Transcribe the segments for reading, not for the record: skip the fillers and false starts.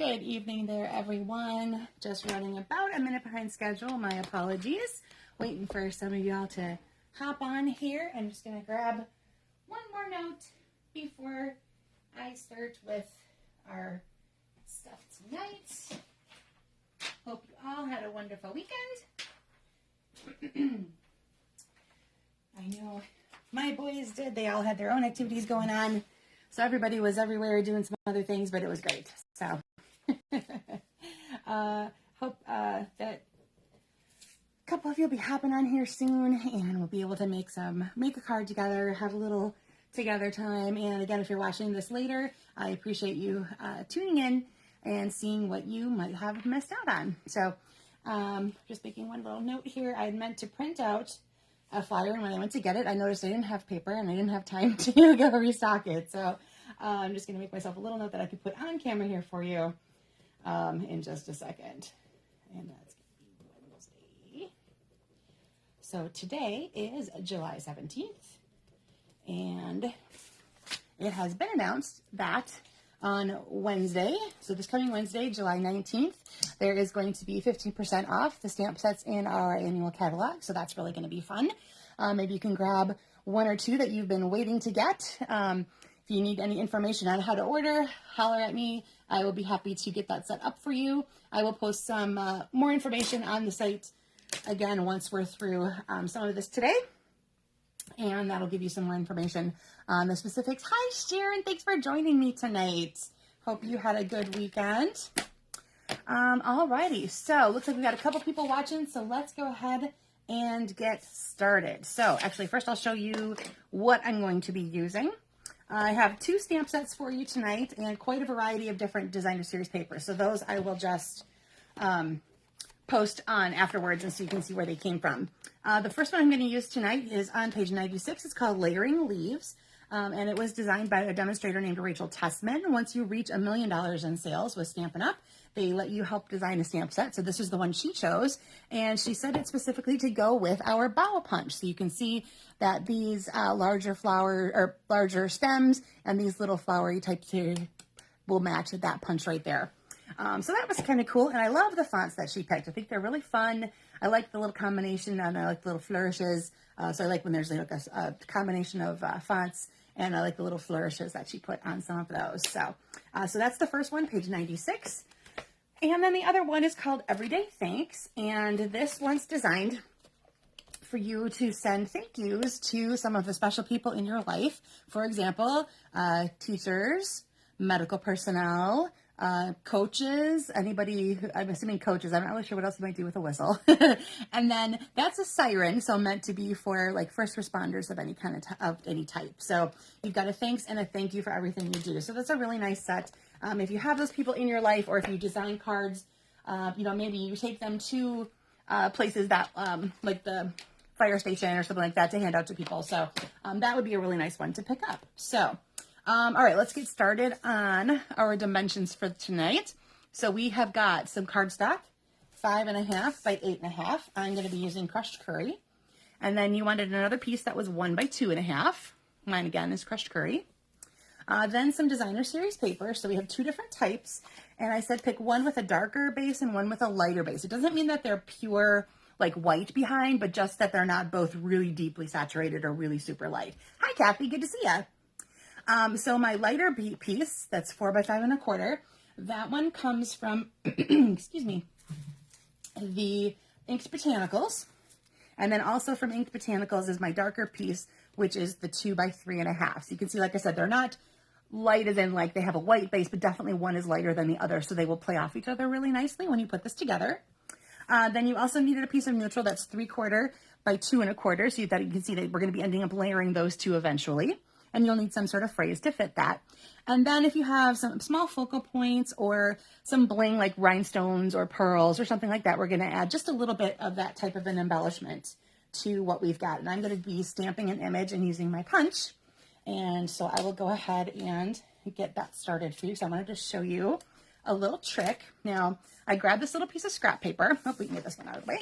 Good evening there, everyone. Just running about a minute behind schedule. My apologies. Waiting for some of y'all to hop on here. I'm just going to grab one more note before I start with our stuff tonight. Hope you all had a wonderful weekend. I know my boys did. They all had their own activities going on. So everybody was everywhere doing some other things, but it was great. So hope that a couple of you will be hopping on here soon, and we'll be able to make a card together, have a little together time. And again, if you're watching this later, I appreciate you tuning in and seeing what you might have missed out on. So just making one little note here. I meant to print out a flyer, and when I went to get it, I noticed I didn't have paper and I didn't have time to go restock it. So I'm just going to make myself a little note that I could put on camera here for you in just a second. And that's going to be Wednesday. So today is July 17th, and it has been announced that on Wednesday, so this coming Wednesday, July 19th, there is going to be 15% off the stamp sets in our annual catalog. So that's really going to be fun. Maybe you can grab one or two that you've been waiting to get. If you need any information on how to order, holler at me. I will be happy to get that set up for you. I will post some more information on the site again once we're through some of this today. And that'll give you some more information on the specifics. Hi, Sharon. Thanks for joining me tonight. Hope you had a good weekend. Alrighty. So looks like we got a couple people watching. So let's go ahead and get started. So actually, first I'll show you what I'm going to be using. I have two stamp sets for you tonight and quite a variety of different designer series papers. So those I will just post on afterwards, and so you can see where they came from. The first one I'm going to use tonight is on page 96. It's called Layering Leaves, and it was designed by a demonstrator named Rachel Tessman. Once you reach $1 million in sales with Stampin' Up, they let you help design a stamp set. So this is the one she chose, and she said it specifically to go with our bow punch. So you can see that these larger flower or larger stems and these little flowery types here will match that punch right there. So that was kind of cool, and I love the fonts that she picked. I think they're really fun. I like the little combination, and I like the little flourishes. So I like when there's like a combination of fonts, and I like the little flourishes that she put on some of those. So that's the first one, page 96. And then the other one is called Everyday Thanks, and this one's designed for you to send thank yous to some of the special people in your life. For example, teachers, medical personnel, coaches, anybody, I'm assuming coaches, I'm not really sure what else you might do with a whistle. And then that's a siren, so meant to be for like first responders of any kind of any type. So you've got a thanks and a thank you for everything you do. So that's a really nice set. If you have those people in your life, or if you design cards, maybe you take them to places that like the fire station or something like that to hand out to people. So that would be a really nice one to pick up. So all right, let's get started on our dimensions for tonight. So we have got some cardstock, 5.5 by 8.5. I'm going to be using crushed curry. And then you wanted another piece that was 1 by 2.5. Mine again is crushed curry. Then some designer series paper. So we have two different types. And I said pick one with a darker base and one with a lighter base. It doesn't mean that they're pure like white behind, but just that they're not both really deeply saturated or really super light. Hi, Kathy. Good to see you. So my lighter piece, that's 4 by 5.25, that one comes from, excuse me, the Inked Botanicals. And then also from Inked Botanicals is my darker piece, which is the 2 by 3.5. So you can see, like I said, they're not light as in like they have a white base, but definitely one is lighter than the other. So they will play off each other really nicely when you put this together. Then you also needed a piece of neutral that's 3/4 by 2.25. So that you can see that we're going to be ending up layering those two eventually. And you'll need some sort of phrase to fit that. And then if you have some small focal points or some bling like rhinestones or pearls or something like that, we're going to add just a little bit of that type of an embellishment to what we've got. And I'm going to be stamping an image and using my punch. And so I will go ahead and get that started for you. So I wanted to show you a little trick. Now, I grabbed this little piece of scrap paper. Hope we can get this one out of the way.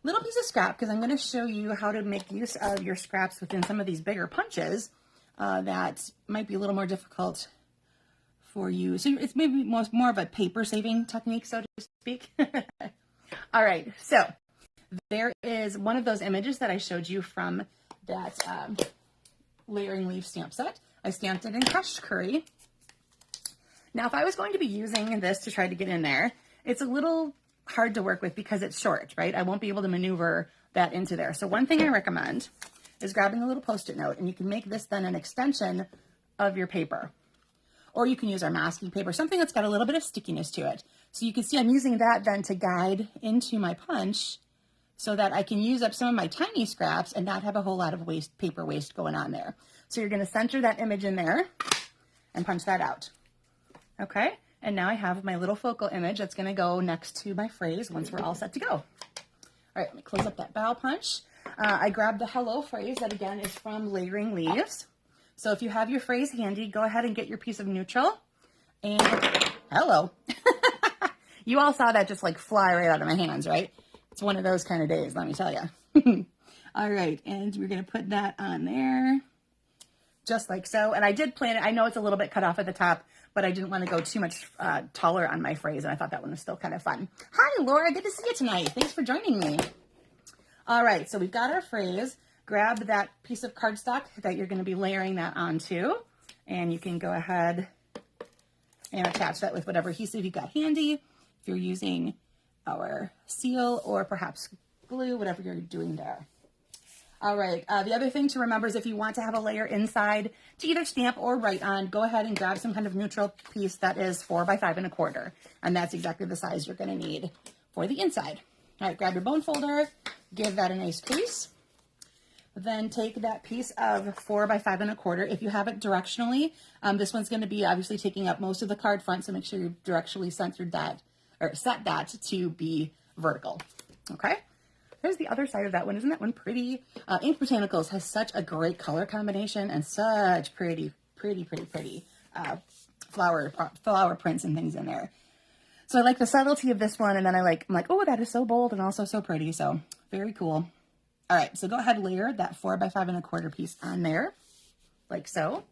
Little piece of scrap, because I'm going to show you how to make use of your scraps within some of these bigger punches that might be a little more difficult for you. So it's maybe more of a paper saving technique, so to speak. All right, so there is one of those images that I showed you from that layering leaf stamp set. I stamped it in crushed curry. Now, if I was going to be using this to try to get in there, it's a little hard to work with because it's short, right? I won't be able to maneuver that into there. So one thing I recommend is grabbing a little Post-it note, and you can make this then an extension of your paper. Or you can use our masking paper, something that's got a little bit of stickiness to it. So you can see I'm using that then to guide into my punch so that I can use up some of my tiny scraps and not have a whole lot of paper waste going on there. So you're going to center that image in there and punch that out. Okay, and now I have my little focal image that's going to go next to my phrase once we're all set to go. All right, let me close up that bow punch. I grabbed the hello phrase that again is from Layering Leaves. So if you have your phrase handy, go ahead and get your piece of neutral and hello. You all saw that just like fly right out of my hands, right? It's one of those kind of days, let me tell you. All right, and we're going to put that on there just like so. And I did plan it. I know it's a little bit cut off at the top, but I didn't want to go too much taller on my phrase, and I thought that one was still kind of fun. Hi, Laura. Good to see you tonight. Thanks for joining me. All right, so we've got our phrase. Grab that piece of cardstock that you're going to be layering that onto, and you can go ahead and attach that with whatever adhesive you've got handy. If you're using our seal or perhaps glue, whatever you're doing there. All right, the other thing to remember is if you want to have a layer inside to either stamp or write on, go ahead and grab some kind of neutral piece that is 4 by 5 1/4. And that's exactly the size you're gonna need for the inside. All right, grab your bone folder, give that a nice crease. Then take that piece of 4 by 5 1/4. If you have it directionally, this one's gonna be obviously taking up most of the card front, so make sure you directionally centered that, or set that to be vertical, okay? There's the other side of that one. Isn't that one pretty? Ink Botanicals has such a great color combination and such pretty flower prints and things in there. So I like the subtlety of this one, and then I'm like, oh, that is so bold and also so pretty. So very cool. All right, so go ahead and layer that 4 by 5 1/4 piece on there, like so.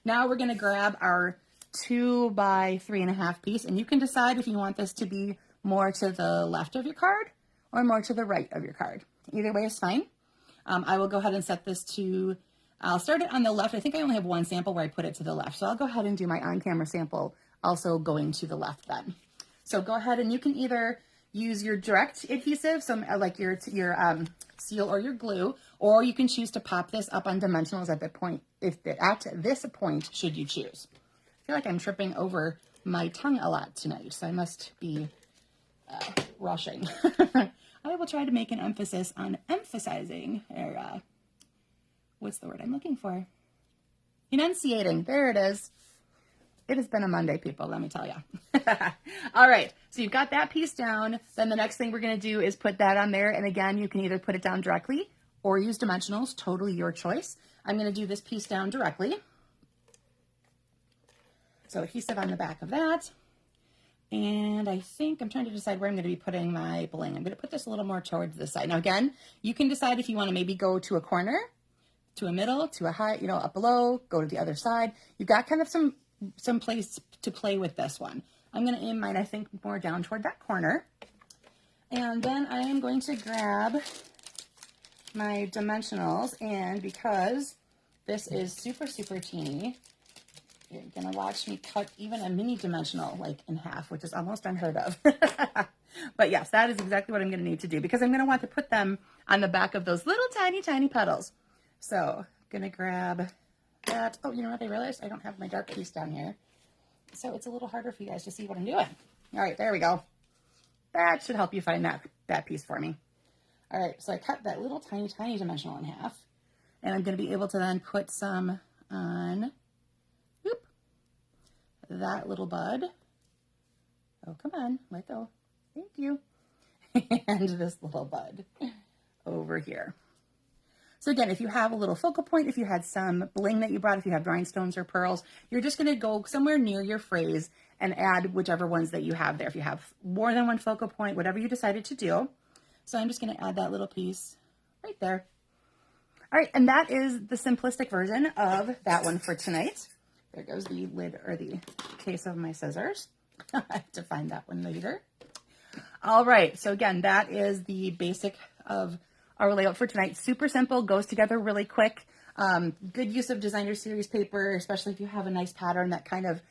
Now we're gonna grab our 2 by 3 1/2 piece, and you can decide if you want this to be more to the left of your card or more to the right of your card. Either way is fine. I will go ahead and set this to, I'll start it on the left. I think I only have one sample where I put it to the left. So I'll go ahead and do my on-camera sample also going to the left then. So go ahead and you can either use your direct adhesive, so like your seal or your glue, or you can choose to pop this up on dimensionals at this point, should you choose. I feel like I'm tripping over my tongue a lot tonight, so I must be rushing. I will try to make an emphasis on emphasizing, or what's the word I'm looking for? Enunciating. There it is. It has been a Monday, people, let me tell you. All right, so you've got that piece down. Then the next thing we're going to do is put that on there. And again, you can either put it down directly or use dimensionals, totally your choice. I'm going to do this piece down directly. So adhesive on the back of that. And I think I'm trying to decide where I'm going to be putting my bling. I'm going to put this a little more towards this side. Now, again, you can decide if you want to maybe go to a corner, to a middle, to a high, up below, go to the other side. You've got kind of some place to play with this one. I'm going to aim mine, I think, more down toward that corner. And then I am going to grab my dimensionals. And because this is super, super teeny, you're going to watch me cut even a mini dimensional like in half, which is almost unheard of. But yes, that is exactly what I'm going to need to do because I'm going to want to put them on the back of those little tiny, tiny petals. So I'm going to grab that. Oh, you know what? I realized I don't have my dark piece down here. So it's a little harder for you guys to see what I'm doing. All right, there we go. That should help you find that piece for me. All right, so I cut that little tiny, tiny dimensional in half. And I'm going to be able to then put some on that little bud. Oh, come on, let go. Thank you. And this little bud over here. So again, if you have a little focal point, if you had some bling that you brought, if you have rhinestones or pearls, you're just going to go somewhere near your phrase and add whichever ones that you have there. If you have more than one focal point, whatever you decided to do. So I'm just going to add that little piece right there. All right, and that is the simplistic version of that one for tonight. There goes the lid or the case of my scissors. I have to find that one later. All right, so again, that is the basic of our layout for tonight. Super simple, goes together really quick. Good use of designer series paper, especially if you have a nice pattern that kind of,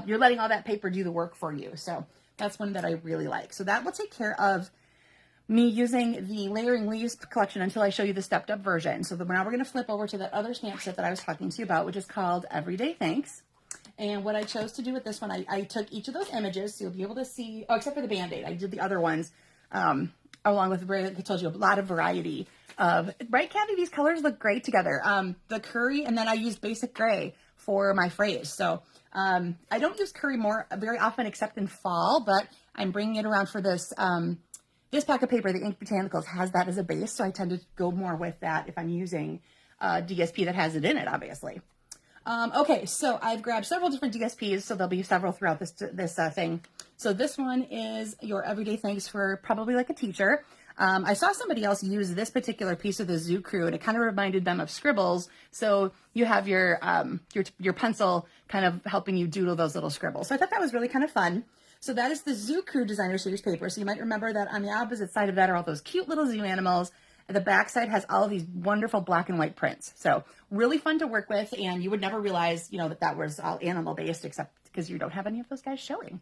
you're letting all that paper do the work for you. So that's one that I really like. So that will take care of me using the Layering Leaves collection until I show you the stepped up version. So now we're going to flip over to that other stamp set that I was talking to you about, which is called Everyday Thanks. And what I chose to do with this one, I took each of those images, so you'll be able to see, oh, except for the Band-Aid. I did the other ones along with, like I told you, a lot of variety of, right, Candy? These colors look great together. The curry, and then I used basic gray for my phrase. So I don't use curry very often except in fall, but I'm bringing it around for this. This pack of paper, the Ink Botanicals, has that as a base, so I tend to go more with that if I'm using DSP that has it in it, obviously. Okay, so I've grabbed several different DSPs, so there'll be several throughout this thing. So this one is your Everyday Thanks for probably like a teacher. I saw somebody else use this particular piece of the Zoo Crew, and it kind of reminded them of scribbles. So you have your pencil kind of helping you doodle those little scribbles. So I thought that was really kind of fun. So that is the Zoo Crew Designer Series paper. So you might remember that on the opposite side of that are all those cute little zoo animals. And the back side has all of these wonderful black and white prints. So really fun to work with. And you would never realize, that was all animal based, except because you don't have any of those guys showing.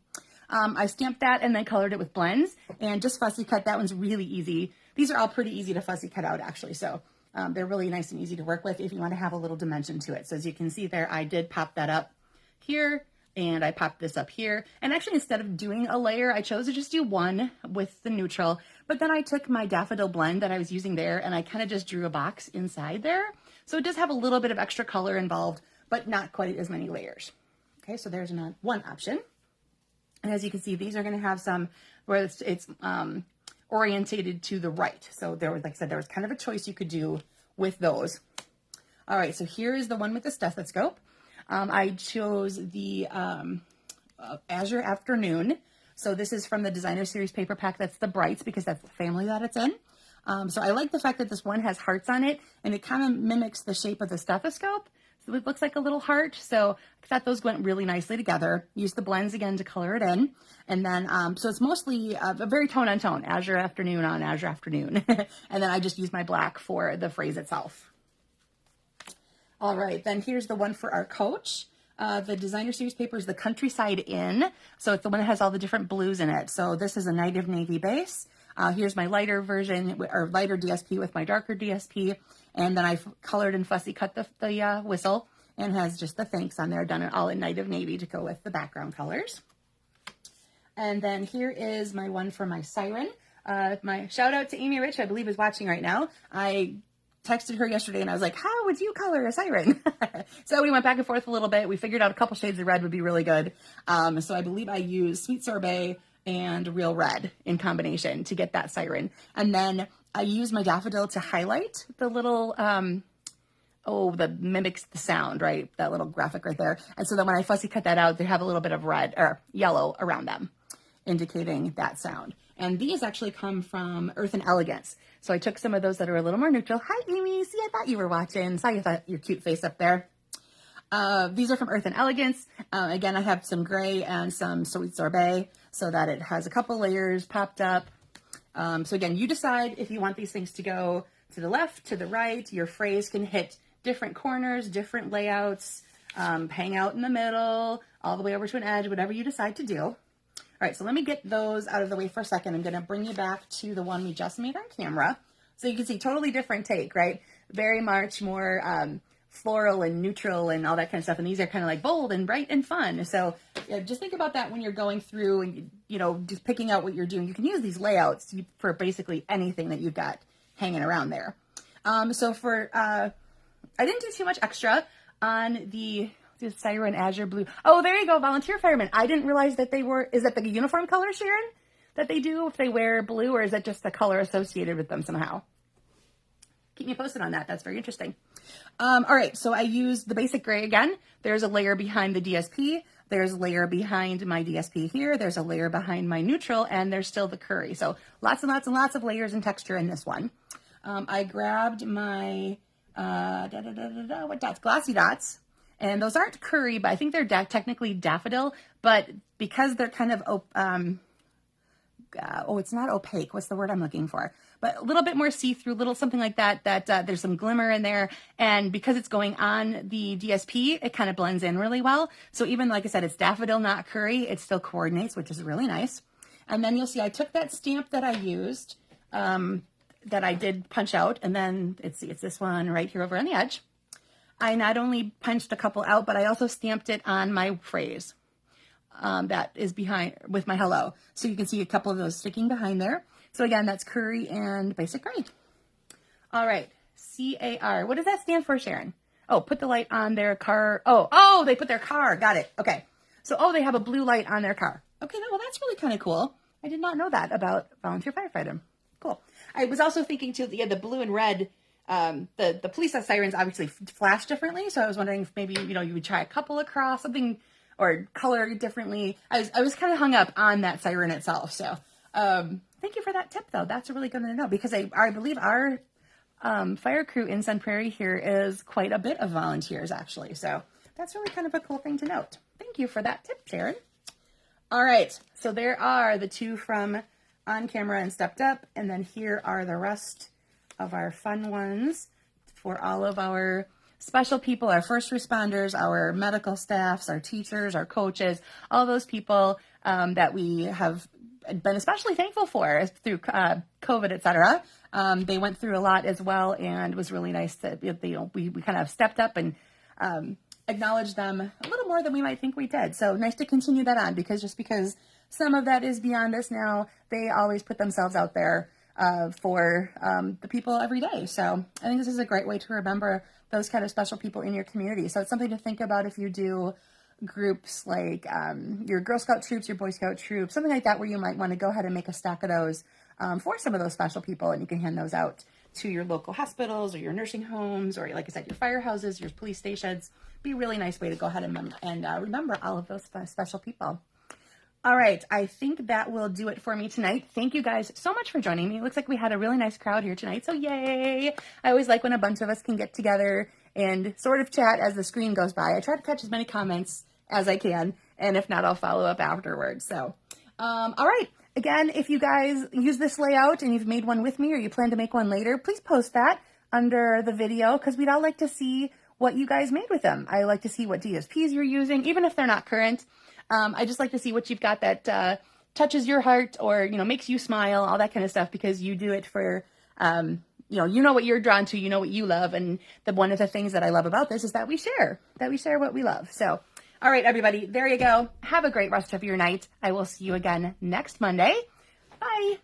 I stamped that and then colored it with blends and just fussy cut. That one's really easy. These are all pretty easy to fussy cut out, actually. So they're really nice and easy to work with if you want to have a little dimension to it. So as you can see there, I did pop that up here. And I popped this up here. And actually, instead of doing a layer, I chose to just do one with the neutral. But then I took my daffodil blend that I was using there, and I kind of just drew a box inside there. So it does have a little bit of extra color involved, but not quite as many layers. Okay, so there's one option. And as you can see, these are going to have some where it's orientated to the right. So there was, like I said, there was kind of a choice you could do with those. All right, so here is the one with the stethoscope. I chose the Azure Afternoon. So this is from the Designer Series paper pack. That's the Brights because that's the family that it's in. So I like the fact that this one has hearts on it and it kind of mimics the shape of the stethoscope. So it looks like a little heart. So I thought those went really nicely together. Use the blends again to color it in. And then, so it's mostly a very tone on tone, Azure Afternoon on Azure Afternoon. And then I just use my black for the phrase itself. All right, then here's the one for our coach. The Designer Series paper is the Countryside Inn. So it's the one that has all the different blues in it. So this is a Native Navy base. Here's my lighter version, or lighter DSP with my darker DSP. And then I colored and fussy cut the whistle and has just the thanks on there, done it all in Native Navy to go with the background colors. And then here is my one for my siren. My shout out to Amy Rich, I believe is watching right now. I texted her yesterday and I was like, how would you color a siren? So we went back and forth a little bit. We figured out a couple shades of red would be really good. So I believe I used Sweet Sorbet and Real Red in combination to get that siren. And then I used my daffodil to highlight the little, that mimics the sound, right? That little graphic right there. And so then when I fussy cut that out, they have a little bit of red or yellow around them, indicating that sound. And these actually come from Earth and Elegance. So I took some of those that are a little more neutral. Hi, Amy. See, I thought you were watching. Saw your cute face up there. These are from Earth and Elegance. Again, I have some gray and some Sweet Sorbet so that it has a couple layers popped up. So again, you decide if you want these things to go to the left, to the right. Your phrase can hit different corners, different layouts, hang out in the middle, all the way over to an edge, whatever you decide to do. All right, so let me get those out of the way for a second. I'm going to bring you back to the one we just made on camera. So you can see totally different take, right? Very much more floral and neutral and all that kind of stuff. And these are kind of like bold and bright and fun. So just think about that when you're going through and, just picking out what you're doing. You can use these layouts for basically anything that you've got hanging around there. So for, I didn't do too much extra on the Siren Azure Blue. Oh, there you go, volunteer firemen. I didn't realize that is that the uniform color, Sharon, that they do if they wear blue, or is that just the color associated with them somehow? Keep me posted on that. That's very interesting. All right, so I used the basic gray again. There's a layer behind the DSP. There's a layer behind my DSP here. There's a layer behind my neutral, and there's still the curry. So lots and lots and lots of layers and texture in this one. I grabbed my what dots? Glossy dots. And those aren't curry, but I think they're technically daffodil, but because they're kind of, it's not opaque. What's the word I'm looking for? But a little bit more see-through, little something like that, there's some glimmer in there. And because it's going on the DSP, it kind of blends in really well. So even, like I said, it's daffodil, not curry, it still coordinates, which is really nice. And then you'll see I took that stamp that I used, that I did punch out, and then it's this one right here over on the edge. I not only punched a couple out, but I also stamped it on my phrase that is behind with my hello. So you can see a couple of those sticking behind there. So again, that's curry and basic gray. All right, CAR. What does that stand for, Sharon? Oh, put the light on their car. Oh, they put their car. Got it. Okay. So, they have a blue light on their car. Okay, well, that's really kind of cool. I did not know that about volunteer firefighter. Cool. I was also thinking too, the blue and red, the police sirens obviously flash differently. So I was wondering if maybe, you would try a couple across something or color differently. I was kind of hung up on that siren itself. So, thank you for that tip though. That's really good to know because I believe our, fire crew in Sun Prairie here is quite a bit of volunteers actually. So that's really kind of a cool thing to note. Thank you for that tip, Sharon. All right. So there are the two from On Camera and Stepped Up. And then here are the rest of our fun ones for all of our special people, our first responders, our medical staffs, our teachers, our coaches, all those people that we have been especially thankful for through COVID, et cetera. They went through a lot as well, and it was really nice that we kind of stepped up and acknowledged them a little more than we might think we did. So nice to continue that on because some of that is beyond us now, they always put themselves out there for the people every day. So I think this is a great way to remember those kind of special people in your community. So it's something to think about if you do groups like your Girl Scout troops, your Boy Scout troops, something like that, where you might want to go ahead and make a stack of those for some of those special people, and you can hand those out to your local hospitals or your nursing homes or, like I said, your firehouses, your police stations. Be a really nice way to go ahead and remember all of those special people. All right, I think that will do it for me tonight. Thank you guys so much for joining me. It looks like we had a really nice crowd here tonight, so yay! I always like when a bunch of us can get together and sort of chat as the screen goes by. I try to catch as many comments as I can, and if not, I'll follow up afterwards. So, all right. Again, if you guys use this layout and you've made one with me or you plan to make one later, please post that under the video because we'd all like to see what you guys made with them. I like to see what DSPs you're using, even if they're not current. I just like to see what you've got that touches your heart or, makes you smile, all that kind of stuff, because you do it for, you know what you're drawn to, you know what you love. And one of the things that I love about this is that we share what we love. So, all right, everybody, there you go. Have a great rest of your night. I will see you again next Monday. Bye.